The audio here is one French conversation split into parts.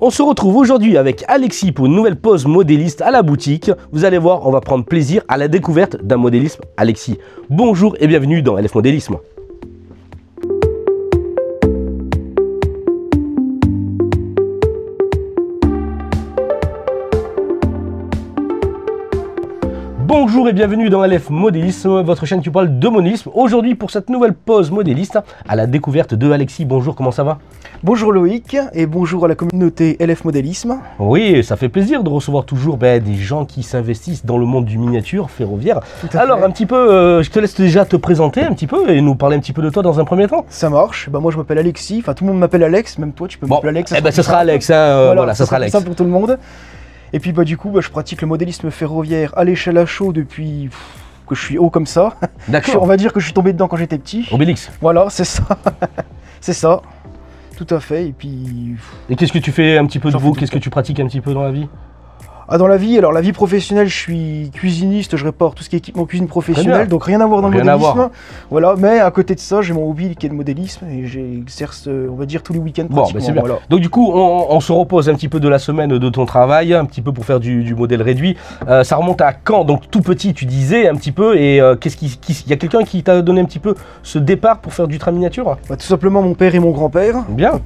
On se retrouve aujourd'hui avec Alexis pour une nouvelle pause modéliste à la boutique. Vous allez voir, on va prendre plaisir à la découverte d'un modélisme. Alexis, bonjour et bienvenue dans LF Modélisme. Bonjour et bienvenue dans LF Modélisme, votre chaîne qui parle de modélisme. Aujourd'hui pour cette nouvelle pause modéliste à la découverte de Alexis. Bonjour, comment ça va? Bonjour Loïc et bonjour à la communauté LF Modélisme. Oui, ça fait plaisir de recevoir toujours des gens qui s'investissent dans le monde du miniature ferroviaire. Alors un petit peu, je te laisse déjà te présenter un petit peu et nous parler un petit peu de toi dans un premier temps. Ça marche, moi je m'appelle Alexis, enfin tout le monde m'appelle Alex, même toi tu peux m'appeler Alex. Ce sera Alex, hein, voilà, ça sera Alex. Ça pour tout le monde. Et puis du coup, je pratique le modélisme ferroviaire à l'échelle à chaud depuis que je suis haut comme ça. D'accord. On va dire que je suis tombé dedans quand j'étais petit. Obélix. Voilà, c'est ça. C'est ça. Tout à fait. Et puis. Et qu'est-ce que tu fais un petit peu de vous? Qu'est-ce que tu pratiques un petit peu dans la vie? Dans la vie, alors la vie professionnelle, je suis cuisiniste, je répare tout ce qui est équipement cuisine professionnelle, donc rien à voir dans le modélisme. Voilà, mais à côté de ça, j'ai mon hobby qui est le modélisme et j'exerce, on va dire, tous les week-ends pratiquement. C'est bien. Voilà. Donc du coup, on se repose un petit peu de la semaine de ton travail, un petit peu pour faire du modèle réduit. Ça remonte à quand? Donc tout petit, tu disais un petit peu, et y a quelqu'un qui t'a donné un petit peu ce départ pour faire du train miniature? Tout simplement mon père et mon grand-père. Bien.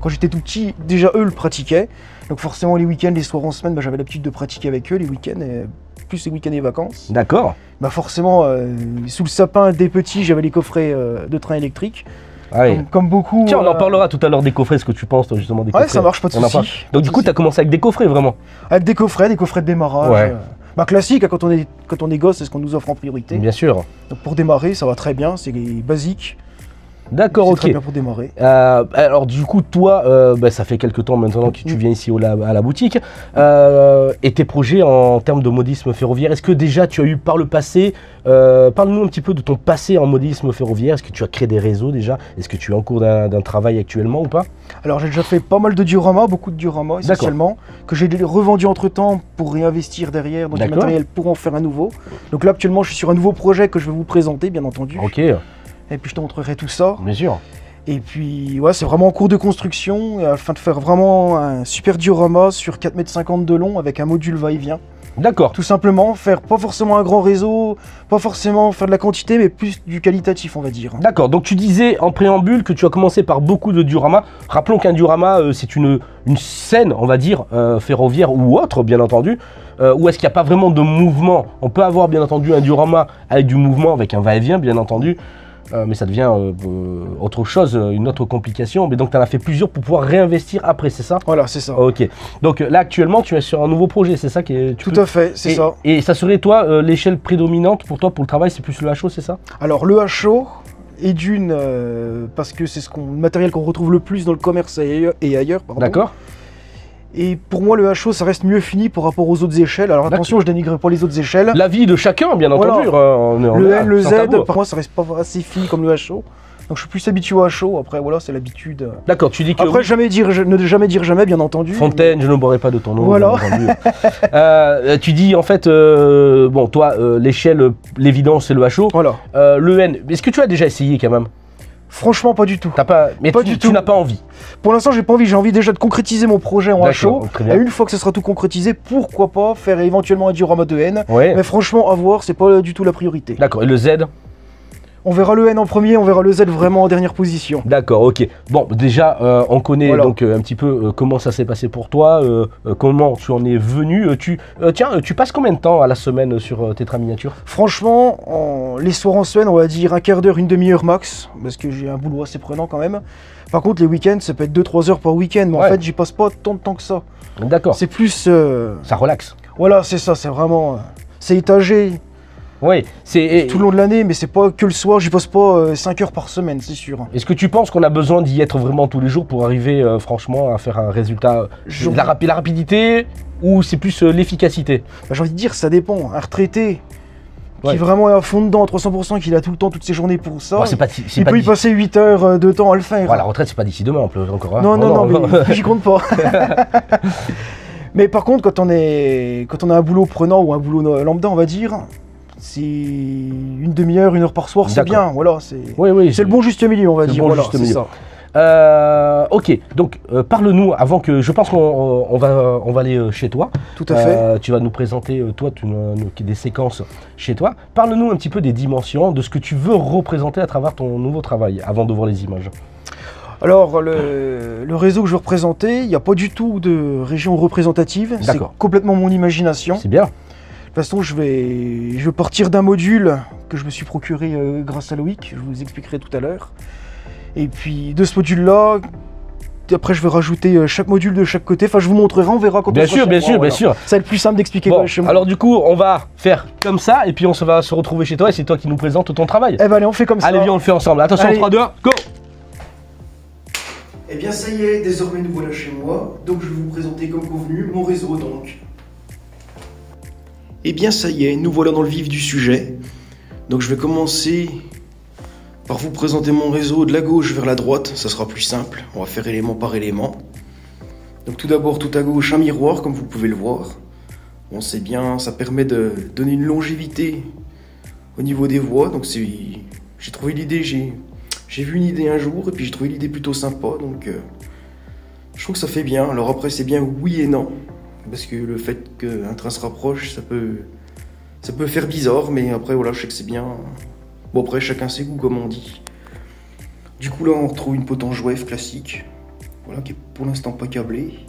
Quand j'étais tout petit, déjà eux le pratiquaient. Donc forcément les week-ends, les soirs en semaine, j'avais l'habitude de pratiquer avec eux les week-ends, plus les week-ends et vacances. D'accord. Forcément, sous le sapin des petits, j'avais les coffrets de train électrique. Ah oui. Comme beaucoup. Tiens, on en parlera tout à l'heure des coffrets, ce que tu penses toi, justement des coffrets. Ouais, ça marche, pas de soucis. Donc du coup, tu as commencé avec des coffrets vraiment? Avec des coffrets de démarrage. Ouais. Classique, quand on est gosse, c'est ce qu'on nous offre en priorité. Bien sûr. Donc pour démarrer, ça va très bien, c'est basique. D'accord, ok. Très bien pour démarrer. Alors du coup, toi, ça fait quelques temps maintenant que tu viens ici à la boutique. Et tes projets en termes de modélisme ferroviaire, est-ce que déjà tu as eu par le passé, parle-nous un petit peu de ton passé en modélisme ferroviaire. Est-ce que tu as créé des réseaux déjà? Est-ce que tu es en cours d'un travail actuellement ou pas? Alors j'ai déjà fait pas mal de dioramas, beaucoup de dioramas essentiellement, que j'ai revendu entre temps pour réinvestir derrière dans du matériel pour en faire un nouveau. Donc là actuellement je suis sur un nouveau projet que je vais vous présenter bien entendu. Ok. Et puis je te montrerai tout ça. Bien sûr. Et puis ouais, c'est vraiment en cours de construction et afin de faire vraiment un super diorama sur 4,50 m de long avec un module va-et-vient. D'accord. Tout simplement, faire pas forcément un grand réseau, pas forcément faire de la quantité, mais plus du qualitatif, on va dire. D'accord, donc tu disais en préambule que tu as commencé par beaucoup de dioramas. Rappelons qu'un diorama, c'est une scène, on va dire, ferroviaire ou autre, bien entendu, où est-ce qu'il n'y a pas vraiment de mouvement. On peut avoir, bien entendu, un diorama avec du mouvement, avec un va-et-vient, bien entendu. Mais ça devient autre chose, une autre complication. Mais donc tu en as fait plusieurs pour pouvoir réinvestir après, c'est ça? Voilà, c'est ça. Ok. Donc là actuellement tu es sur un nouveau projet, c'est ça qui est... Tout à fait, c'est ça. Et ça serait toi, l'échelle prédominante pour toi, pour le travail, c'est plus le HO, c'est ça? Alors le HO est d'une, parce que c'est le matériel qu'on retrouve le plus dans le commerce et ailleurs. D'accord. Et pour moi, le HO, ça reste mieux fini par rapport aux autres échelles. Alors attention, je dénigre pas les autres échelles. La vie de chacun, bien entendu. Le L, le Z, pour moi, ça reste pas assez fini comme le HO. Donc je suis plus habitué au HO. Après, voilà, c'est l'habitude. D'accord, tu dis que... Après, ne jamais dire jamais, bien entendu. Fontaine, je ne boirai pas de ton nom. Voilà. Tu dis, en fait, bon, toi, l'échelle, l'évidence, c'est le HO. Voilà. Le N, est-ce que tu as déjà essayé quand même? Franchement, pas du tout. Mais tu n'as pas envie? Pour l'instant, j'ai pas envie. J'ai envie déjà de concrétiser mon projet en HO. Et une fois que ce sera tout concrétisé, pourquoi pas faire éventuellement un diorama de N. Ouais. Mais franchement, à voir, c'est pas du tout la priorité. D'accord. Et le Z? On verra le N en premier, on verra le Z vraiment en dernière position. D'accord, ok. Bon, déjà, on connaît donc un petit peu comment ça s'est passé pour toi, comment tu en es venu. Tu passes combien de temps à la semaine sur tes trains miniatures? Franchement, les soirs en semaine, on va dire un quart d'heure, une demi-heure max, parce que j'ai un boulot assez prenant quand même. Par contre, les week-ends, ça peut être 2-3 heures par week-end, mais en fait, j'y passe pas tant de temps que ça. D'accord. C'est plus... Ça relaxe. Voilà, c'est ça, c'est vraiment... c'est étagé. Oui, c'est tout le long de l'année, mais c'est pas que le soir, j'y passe pas 5 heures par semaine, c'est sûr. Est-ce que tu penses qu'on a besoin d'y être vraiment tous les jours pour arriver franchement à faire un résultat, la rapidité, ou c'est plus l'efficacité? J'ai envie de dire, ça dépend. Un retraité qui vraiment est à fond dedans, 300%, qu'il a tout le temps, toutes ses journées pour ça, il peut y passer 8 heures de temps à le faire. Ouais, la retraite, c'est pas d'ici demain, encore. Non, mais j'y compte pas. Mais par contre, quand on a un boulot prenant ou un boulot lambda, on va dire, c'est une demi-heure, 1 heure par soir, c'est bien. Voilà, c'est le bon juste milieu, on va dire. Voilà, c'est ça. Ok, donc parle-nous avant que je pense qu'on va aller chez toi. Tout à fait. Tu vas nous présenter toi des séquences chez toi. Parle-nous un petit peu des dimensions, de ce que tu veux représenter à travers ton nouveau travail avant de voir les images. Alors, le réseau que je veux représenter, il n'y a pas du tout de région représentative. C'est complètement mon imagination. C'est bien. De toute façon, je vais partir d'un module que je me suis procuré grâce à Loïc. Je vous expliquerai tout à l'heure. Et puis, de ce module-là, après, je vais rajouter chaque module de chaque côté. Enfin, je vous montrerai, on verra quand on sera bien sûr. C'est le plus simple d'expliquer chez moi. Alors, du coup, on va faire comme ça. Et puis, va se retrouver chez toi. Et c'est toi qui nous présente ton travail. Eh ben, allez, on fait comme ça. Allez, viens, on le fait ensemble. Attention, 3, 2, 1, go! Eh bien ça y est, désormais nous voilà chez moi, donc je vais vous présenter comme convenu mon réseau donc. Eh bien ça y est, nous voilà dans le vif du sujet. Donc je vais commencer par vous présenter mon réseau de la gauche vers la droite, ça sera plus simple, on va faire élément par élément. Donc tout d'abord, tout à gauche, un miroir comme vous pouvez le voir. On sait bien, ça permet de donner une longévité au niveau des voix, donc j'ai trouvé l'idée, j'ai vu une idée un jour et puis j'ai trouvé l'idée plutôt sympa, donc je trouve que ça fait bien. Alors après c'est bien oui et non, parce que le fait qu'un train se rapproche, ça peut faire bizarre, mais après voilà, je sais que c'est bien. Bon après chacun ses goûts comme on dit. Du coup là on retrouve une potence WEF classique, voilà, qui est pour l'instant pas câblée.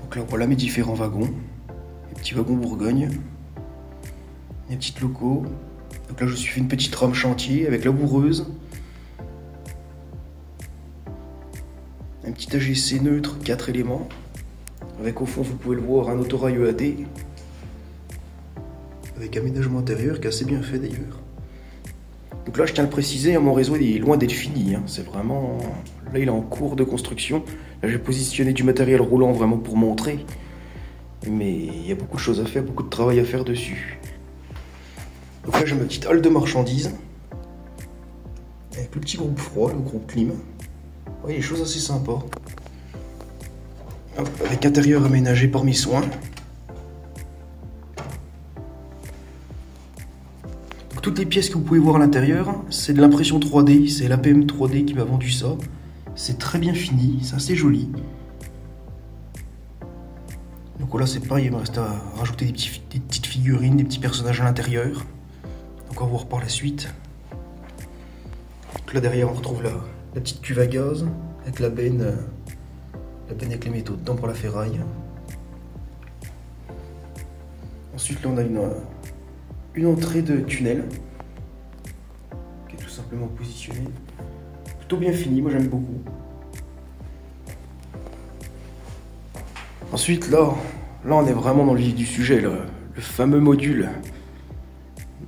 Donc là voilà mes différents wagons, les petits wagons Bourgogne, les petites locaux. Donc là je suis fait une petite rame chantier avec la boureuse. Un petit AGC neutre, 4 éléments. Avec au fond, vous pouvez le voir, un autorail EAD. Avec aménagement intérieur qui est assez bien fait d'ailleurs. Donc là je tiens à le préciser, mon réseau il est loin d'être fini. C'est vraiment... Là il est en cours de construction. Là j'ai positionné du matériel roulant vraiment pour montrer. Mais il y a beaucoup de choses à faire, beaucoup de travail à faire dessus. Donc là j'ai ma petite halle de marchandises avec le petit groupe froid, le groupe clim. Oui, des choses assez sympas. Hop, avec intérieur aménagé par mes soins. Donc toutes les pièces que vous pouvez voir à l'intérieur, c'est de l'impression 3D, c'est l'APM 3D qui m'a vendu ça. C'est très bien fini, c'est assez joli. Donc voilà, c'est pareil, il me reste à rajouter des petites figurines, des petits personnages à l'intérieur. Donc on va voir par la suite. Donc là derrière on retrouve la petite cuve à gaz avec la benne avec les métaux dedans pour la ferraille. Ensuite là on a une entrée de tunnel qui est tout simplement positionnée. Plutôt bien fini, moi j'aime beaucoup. Ensuite là on est vraiment dans le vif du sujet, le fameux module.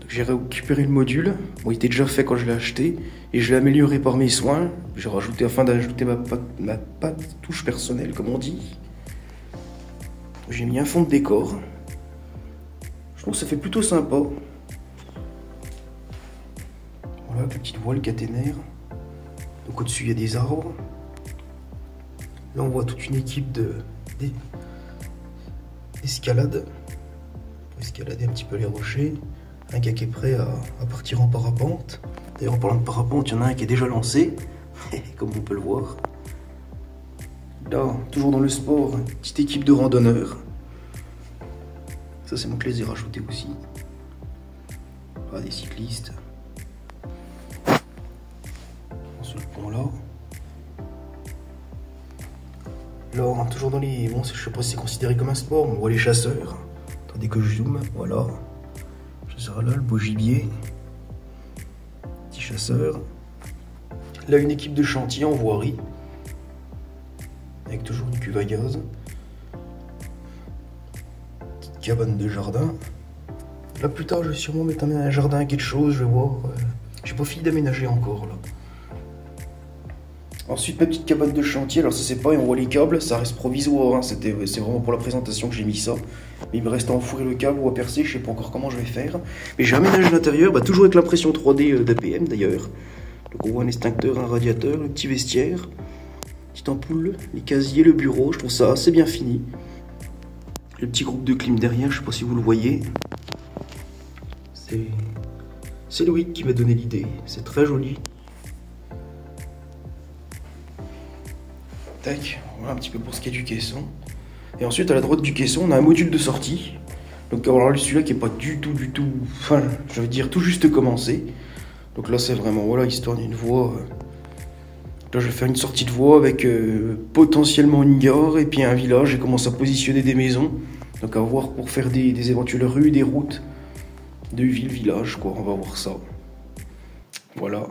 J'ai récupéré le module, bon, il était déjà fait quand je l'ai acheté, et je l'ai amélioré par mes soins. J'ai rajouté, afin d'ajouter ma patte touche personnelle, comme on dit. J'ai mis un fond de décor. Je trouve que ça fait plutôt sympa. Voilà, avec la petite voile caténaire. Donc au-dessus, il y a des arbres. Là, on voit toute une équipe d'escalade. Pour escalader un petit peu les rochers. Un gars qui est prêt à partir en parapente. D'ailleurs, en parlant de parapente, il y en a un qui est déjà lancé, comme on peut le voir. Là, toujours dans le sport, une petite équipe de randonneurs. Ça, c'est moi que je les ai rajoutés aussi. Là, des cyclistes. Sur le pont là. Là, toujours dans les... Bon, je sais pas si c'est considéré comme un sport, mais on voit les chasseurs. Attendez que je zoome, voilà. Là, le beau gibier, petit chasseur. Là, une équipe de chantier en voirie, avec toujours une cuve à gaz. Petite cabane de jardin. Là, plus tard, je vais sûrement mettre un jardin, quelque chose, je vais voir. J'ai pas fini d'aménager encore, là. Ensuite, ma petite cabane de chantier, alors ça c'est pareil, on voit les câbles, ça reste provisoire, hein. C'est vraiment pour la présentation que j'ai mis ça. Mais il me reste à enfourrer le câble ou à percer, je sais pas encore comment je vais faire. Mais j'ai aménagé l'intérieur, toujours avec l'impression 3D d'APM d'ailleurs. Donc on voit un extincteur, un radiateur, le petit vestiaire, petite ampoule, les casiers, le bureau, je trouve ça assez bien fini. Le petit groupe de clim derrière, je sais pas si vous le voyez. C'est Loïc qui m'a donné l'idée, c'est très joli. Tac, voilà un petit peu pour ce qui est du caisson. Et ensuite, à la droite du caisson, on a un module de sortie. Donc alors celui-là qui est pas du tout, enfin, je veux dire tout juste commencé. Donc là, c'est vraiment, voilà, histoire d'une voie. Là, je vais faire une sortie de voie avec potentiellement une gare et puis un village. Et commence à positionner des maisons. Donc à voir pour faire des éventuelles rues, des routes de ville-village, quoi. On va voir ça. Voilà.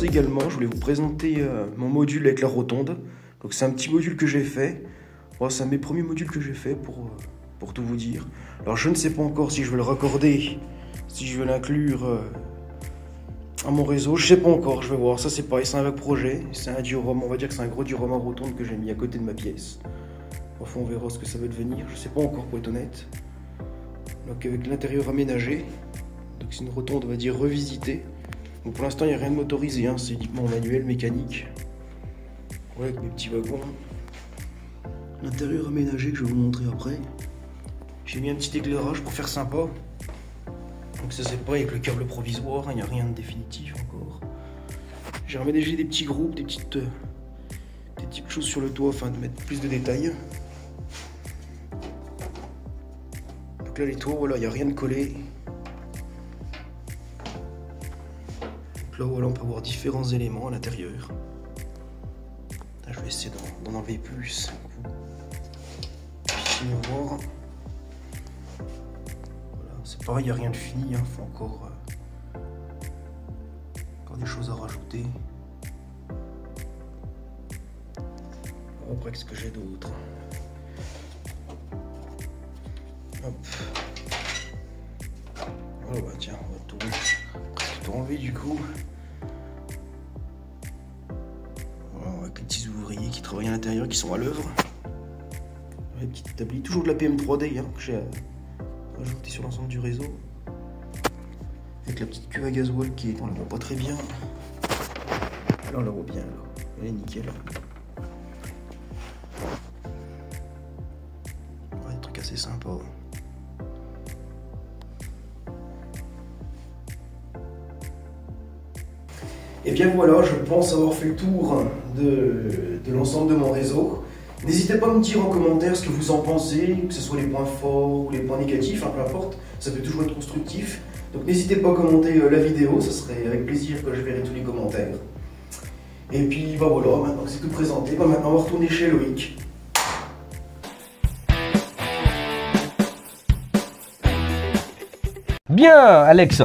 Également, je voulais vous présenter mon module avec la rotonde. Donc c'est un petit module que j'ai fait. Bon, c'est un de mes premiers modules que j'ai fait pour tout vous dire. Alors je ne sais pas encore si je vais le raccorder, si je vais l'inclure à mon réseau. Je sais pas encore, je vais voir. Ça c'est pareil, c'est un vague projet. C'est un diorama, on va dire que c'est un gros diorama rotonde que j'ai mis à côté de ma pièce. Enfin on verra ce que ça va devenir. Je sais pas encore pour être honnête. Donc avec l'intérieur aménagé. Donc c'est une rotonde on va dire revisitée. Donc pour l'instant il n'y a rien de motorisé, hein, c'est uniquement manuel, mécanique. Ouais, avec mes petits wagons. L'intérieur aménagé que je vais vous montrer après. J'ai mis un petit éclairage pour faire sympa. Donc ça c'est pas avec le câble provisoire, il n'y a rien de définitif encore. J'ai aménagé des petits groupes, des petites choses sur le toit afin de mettre plus de détails. Donc là les toits, voilà, il n'y a rien de collé. Là, voilà, on peut voir différents éléments à l'intérieur. Je vais essayer d'en enlever plus. Ici, on va voir. Voilà, c'est pareil, il n'y a rien de fini. Il faut encore des choses à rajouter. Après, qu'est-ce que j'ai d'autre? Hop. Voilà, bah, tiens, on va tout enlever du coup. Avec les petits ouvriers qui travaillent à l'intérieur, qui sont à l'œuvre. Les petites établis, toujours de la PM3D hein, que j'ai ajouté sur l'ensemble du réseau. Avec la petite cuve à gasoil qui est, on la voit pas très bien. Là on la voit bien, là. Elle est nickel. Ouais, des trucs assez sympas. Et bien voilà, je pense avoir fait le tour de l'ensemble de mon réseau. N'hésitez pas à me dire en commentaire ce que vous en pensez, que ce soit les points forts ou les points négatifs, hein, peu importe, ça peut toujours être constructif. Donc n'hésitez pas à commenter la vidéo, ça serait avec plaisir que je verrai tous les commentaires. Et puis bah voilà, maintenant que c'est tout présenté, bah maintenant on va retourner chez Loïc. Bien Alex,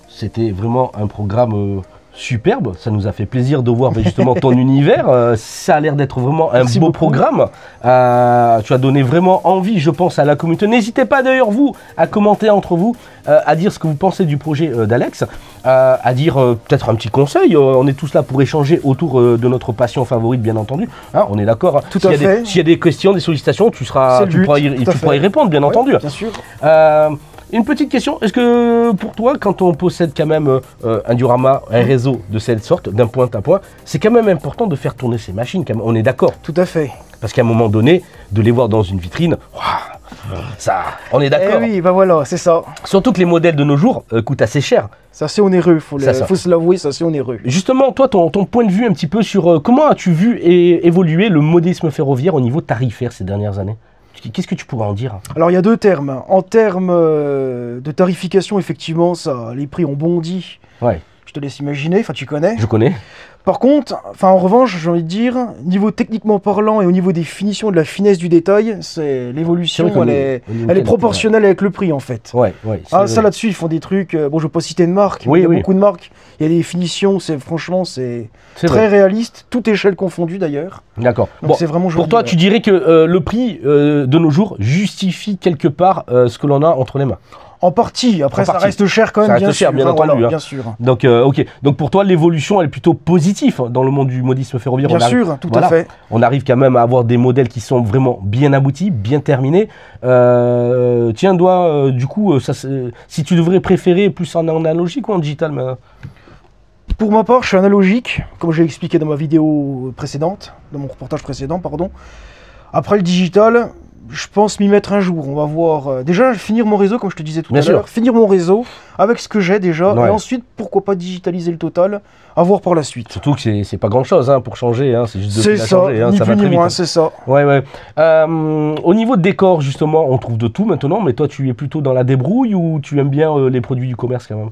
c'était vraiment un programme superbe, ça nous a fait plaisir de voir justement ton univers, ça a l'air d'être vraiment un beau programme, tu as donné vraiment envie je pense à la communauté. N'hésitez pas d'ailleurs vous à commenter entre vous, à dire ce que vous pensez du projet d'Alex, à dire peut-être un petit conseil, on est tous là pour échanger autour de notre passion favorite bien entendu, hein, on est d'accord, tout à fait. S'il y a des questions, des sollicitations, tu pourras y répondre bien entendu. Bien sûr. Une petite question, est-ce que pour toi, quand on possède quand même un diorama, un réseau de cette sorte, d'un point à point, c'est quand même important de faire tourner ces machines, quand même, on est d'accord? Tout à fait. Parce qu'à un moment donné, de les voir dans une vitrine, Ça, on est d'accord. Eh oui, bah voilà, c'est ça. Surtout que les modèles de nos jours coûtent assez cher. C'est assez onéreux, faut se l'avouer, c'est assez onéreux. Justement, toi, ton point de vue un petit peu sur comment as-tu vu évoluer le modélisme ferroviaire au niveau tarifaire ces dernières années? Qu'est-ce que tu pourrais en dire? Alors, il y a deux termes. En termes de tarification, effectivement, les prix ont bondi. Ouais. Je te laisse imaginer, enfin tu connais. Je connais. Par contre, en revanche, j'ai envie de dire, niveau techniquement parlant et au niveau des finitions, de la finesse du détail, l'évolution, elle est proportionnelle avec le prix en fait. Ouais. Ça là-dessus, ils font des trucs. Bon, je ne veux pas citer de marque, mais il y a beaucoup de marques. Il y a des finitions, franchement, c'est très réaliste, toute échelle confondue d'ailleurs. D'accord. Bon, c'est vraiment joli. Pour toi, tu dirais que le prix de nos jours justifie quelque part ce que l'on a entre les mains? En partie, après ça reste cher quand même, bien sûr. Bien entendu. Voilà, bien sûr. Donc, ok. Donc pour toi, l'évolution, elle est plutôt positive dans le monde du modélisme ferroviaire. Bien sûr, tout à fait. On arrive quand même à avoir des modèles qui sont vraiment bien aboutis, bien terminés. Tiens, du coup, si tu devrais préférer plus en analogique ou en digital Pour ma part, je suis analogique, comme j'ai expliqué dans ma vidéo précédente, dans mon reportage précédent, pardon. Après le digital, je pense m'y mettre un jour. On va voir. Déjà, finir mon réseau, comme je te disais tout à l'heure. Finir mon réseau avec ce que j'ai déjà. Ouais. Et ensuite, pourquoi pas digitaliser le total, à voir par la suite. Surtout que c'est pas grand chose pour changer. C'est juste de changer. Ni ça plus va ni très moins, vite. c'est ça. Ouais. Au niveau de décor, justement, on trouve de tout maintenant. Mais toi, tu es plutôt dans la débrouille ou tu aimes bien les produits du commerce quand même?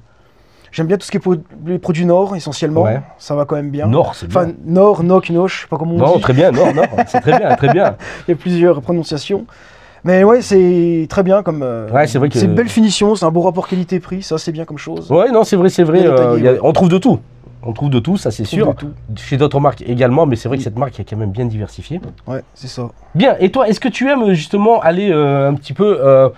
J'aime bien tout ce qui est les produits Nord, essentiellement. Ouais. Ça va quand même bien. Nord, c'est bien. Enfin, Nord, Noc, Noche, je sais pas comment on dit. Non, très bien, Nord, c'est très bien, très bien. Il y a plusieurs prononciations. Mais ouais, c'est très bien comme. C'est vrai que. C'est une belle finition, c'est un beau rapport qualité-prix, ça c'est bien comme chose. Ouais, non, c'est vrai. On trouve de tout. On trouve de tout, ça c'est sûr. Chez d'autres marques également, mais c'est vrai que cette marque est quand même bien diversifiée. Ouais, c'est ça. Bien, et toi, est-ce que tu aimes justement aller un petit peu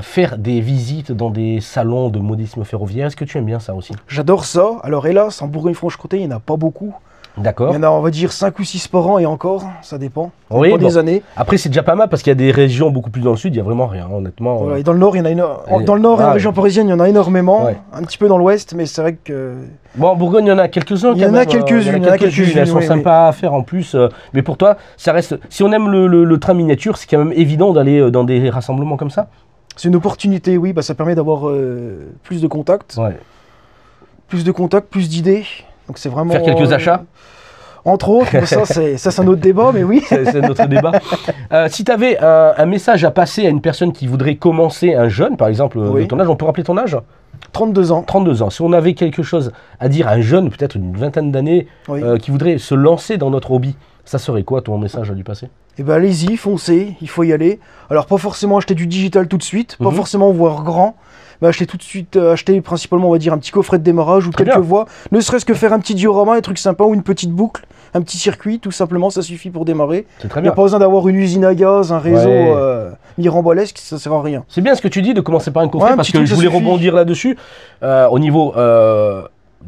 faire des visites dans des salons de modélisme ferroviaire? Est-ce que tu aimes bien ça aussi? J'adore ça. Alors hélas, en Bourgogne-Franche-Comté, il n'y en a pas beaucoup. D'accord. Il y en a, on va dire, 5 ou 6 par an et encore, ça dépend. Oui, des années. Après, c'est déjà pas mal parce qu'il y a des régions beaucoup plus dans le sud, il n'y a vraiment rien, honnêtement. Voilà, et dans le nord, il y en a dans le nord et en région parisienne, il y en a énormément. Ouais. Un petit peu dans l'ouest, mais c'est vrai que. Bon, en Bourgogne, il y en a quelques-uns. Il y en a quelques-unes. Elles sont sympas à faire en plus. Mais pour toi, ça reste. Si on aime le train miniature, c'est quand même évident d'aller dans des rassemblements comme ça? C'est une opportunité, oui. Ça permet d'avoir plus de contacts. Ouais. Plus de contacts, plus d'idées. Donc c'est vraiment. Faire quelques achats? Entre autres, ça c'est un autre débat, mais oui. C'est un autre débat. Si tu avais un message à passer à une personne qui voudrait commencer, un jeune par exemple, de ton âge, on peut rappeler ton âge? 32 ans. 32 ans. Si on avait quelque chose à dire à un jeune, peut-être une vingtaine d'années, qui voudrait se lancer dans notre hobby, ça serait quoi ton message à lui passer? Eh bien allez-y, foncez, il faut y aller. Alors pas forcément acheter du digital tout de suite, pas forcément voir grand, mais acheter tout de suite, acheter principalement on va dire un petit coffret de démarrage ou quelques voies, ne serait-ce que faire un petit diorama, un truc sympa ou une petite boucle, un petit circuit, tout simplement, ça suffit pour démarrer. C'est très bien. Il n'y a pas besoin d'avoir une usine à gaz, un réseau mirambolesque, ça sert à rien. C'est bien ce que tu dis de commencer par un coffret parce que je voulais rebondir là-dessus. Au niveau...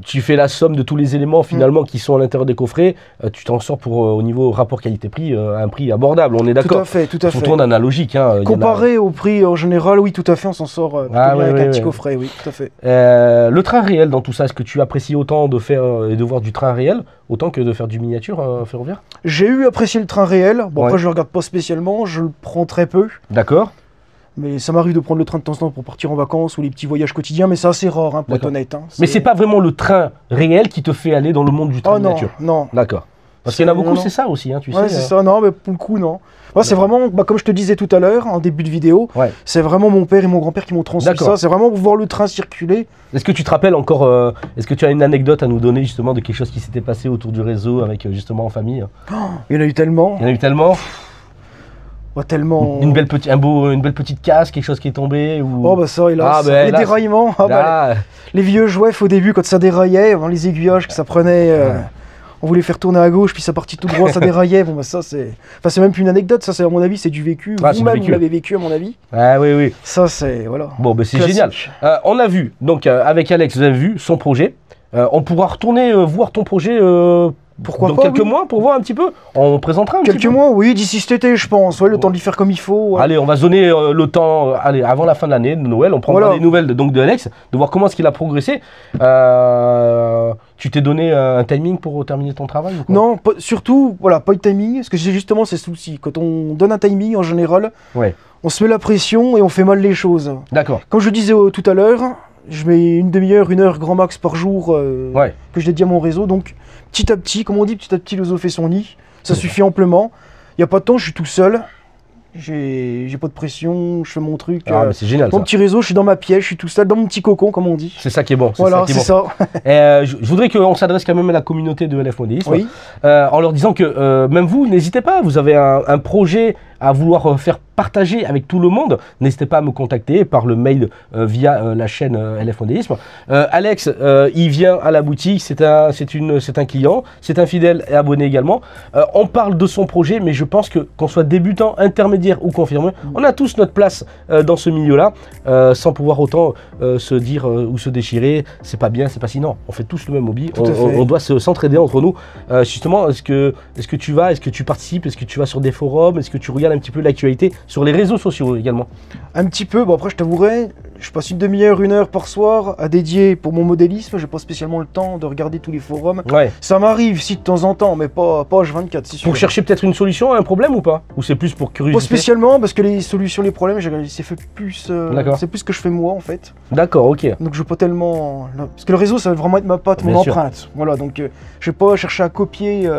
tu fais la somme de tous les éléments finalement qui sont à l'intérieur des coffrets, tu t'en sors pour au niveau rapport qualité-prix un prix abordable, on est d'accord? Tout à fait. Surtout en analogique. Comparé au prix en général, oui, tout à fait, on s'en sort avec un petit coffret, oui, tout à fait. Le train réel dans tout ça, est-ce que tu apprécies autant de faire et de voir du train réel autant que de faire du miniature ferroviaire? J'ai apprécié le train réel. Bon, après je le regarde pas spécialement, je le prends très peu. D'accord. Mais ça m'arrive de prendre le train de temps en temps pour partir en vacances ou les petits voyages quotidiens, mais c'est assez rare, pour être honnête. Mais c'est pas vraiment le train réel qui te fait aller dans le monde du train miniature? Non. D'accord. Parce qu'il y en a beaucoup, c'est ça aussi, tu sais. C'est ça, non, mais pour le coup, non. Moi, c'est vraiment, comme je te disais tout à l'heure, en début de vidéo, c'est vraiment mon père et mon grand-père qui m'ont transmis ça. C'est vraiment voir le train circuler. Est-ce que tu te rappelles encore, est-ce que tu as une anecdote à nous donner justement de quelque chose qui s'était passé autour du réseau avec justement en famille? Il y en a eu tellement. Tellement... Une belle petite casse, quelque chose qui est tombé ou... Oh bah ça, hélas. Les déraillements, les vieux jouets au début quand ça déraillait, les aiguillages que ça prenait, on voulait faire tourner à gauche puis ça partit tout droit, ça déraillait, bon bah ça c'est... Enfin c'est même plus une anecdote, ça c'est à mon avis c'est du vécu, vous-même vous l'avez vécu à mon avis. Ah oui. Ça c'est, voilà. Bon bah c'est génial. On a vu, donc avec Alex vous avez vu son projet, on pourra retourner voir ton projet... Pourquoi dans pas, quelques mois pour voir un petit peu. On présentera un petit peu. Quelques mois, oui, d'ici cet été, je pense. Le temps de l'y faire comme il faut. Allez, on va zoner le temps. Allez, avant la fin de l'année, de Noël, on prendra des nouvelles de Alex, de voir comment est-ce qu'il a progressé. Tu t'es donné un timing pour terminer ton travail ou quoi? Non, surtout, pas de timing, parce que j'ai justement ces soucis. Quand on donne un timing, en général, on se met la pression et on fait mal les choses. D'accord. Comme je disais tout à l'heure, je mets une demi-heure, 1 heure grand max par jour que je dédie à mon réseau. Donc petit à petit, comme on dit, petit à petit l'oiseau fait son nid. Ça suffit amplement. Il n'y a pas de temps, je suis tout seul. J'ai pas de pression, je fais mon truc. Mais c'est génial. Mon petit réseau, je suis dans ma pièce, je suis tout seul, dans mon petit cocon, comme on dit. C'est ça qui est bon. Voilà, c'est ça. Je voudrais qu'on s'adresse quand même à la communauté de LF Modélisme, oui. En leur disant que même vous, n'hésitez pas, vous avez un projet à vouloir faire partager avec tout le monde, n'hésitez pas à me contacter par le mail via la chaîne LF Modélisme. Alex, il vient à la boutique, c'est un client, c'est un fidèle et abonné également. On parle de son projet, mais je pense que qu'on soit débutant, intermédiaire ou confirmé, on a tous notre place dans ce milieu-là, sans pouvoir autant se dire ou se déchirer, c'est pas bien, c'est pas si. Non, on fait tous le même hobby, on doit s'entraider entre nous. Justement, est-ce que tu vas, est-ce que tu participes, est-ce que tu vas sur des forums, est-ce que tu regardes un petit peu l'actualité sur les réseaux sociaux également? Un petit peu, bon après je t'avouerai, je passe une demi-heure, 1 heure par soir à dédier pour mon modélisme, j'ai pas spécialement le temps de regarder tous les forums. Ouais. Ça m'arrive si de temps en temps, mais pas H24, c'est sûr. Pour chercher peut-être une solution à un problème ou pas? Ou c'est plus pour curiosité? Pas spécialement, parce que les solutions, les problèmes, c'est fait plus, c'est plus ce que je fais moi en fait. D'accord, ok. Donc je veux pas tellement... Parce que le réseau, ça va vraiment être ma patte, mon empreinte. Voilà, donc je vais pas chercher à copier...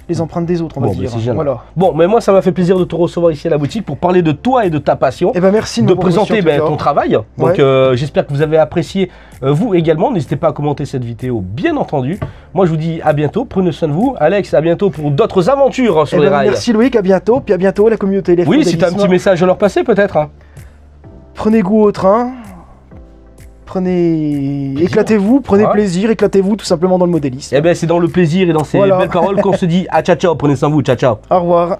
les empreintes des autres, on va dire. Voilà. Bon, mais moi, ça m'a fait plaisir de te recevoir ici à la boutique pour parler de toi et de ta passion. Et merci de présenter ton travail. Donc, j'espère que vous avez apprécié, vous également. N'hésitez pas à commenter cette vidéo, bien entendu. Moi, je vous dis à bientôt. Prenez soin de vous. Alex, à bientôt pour d'autres aventures sur les rails. Merci Loïc, à bientôt. Puis à bientôt, la communauté LF. Oui, si tu as un petit message à leur passer, peut-être. Prenez goût au train. Éclatez-vous, prenez plaisir, éclatez-vous tout simplement dans le modélisme. Eh bien, c'est dans le plaisir et dans ces belles paroles qu'on se dit à ciao ciao, prenez soin de vous, ciao ciao. Au revoir.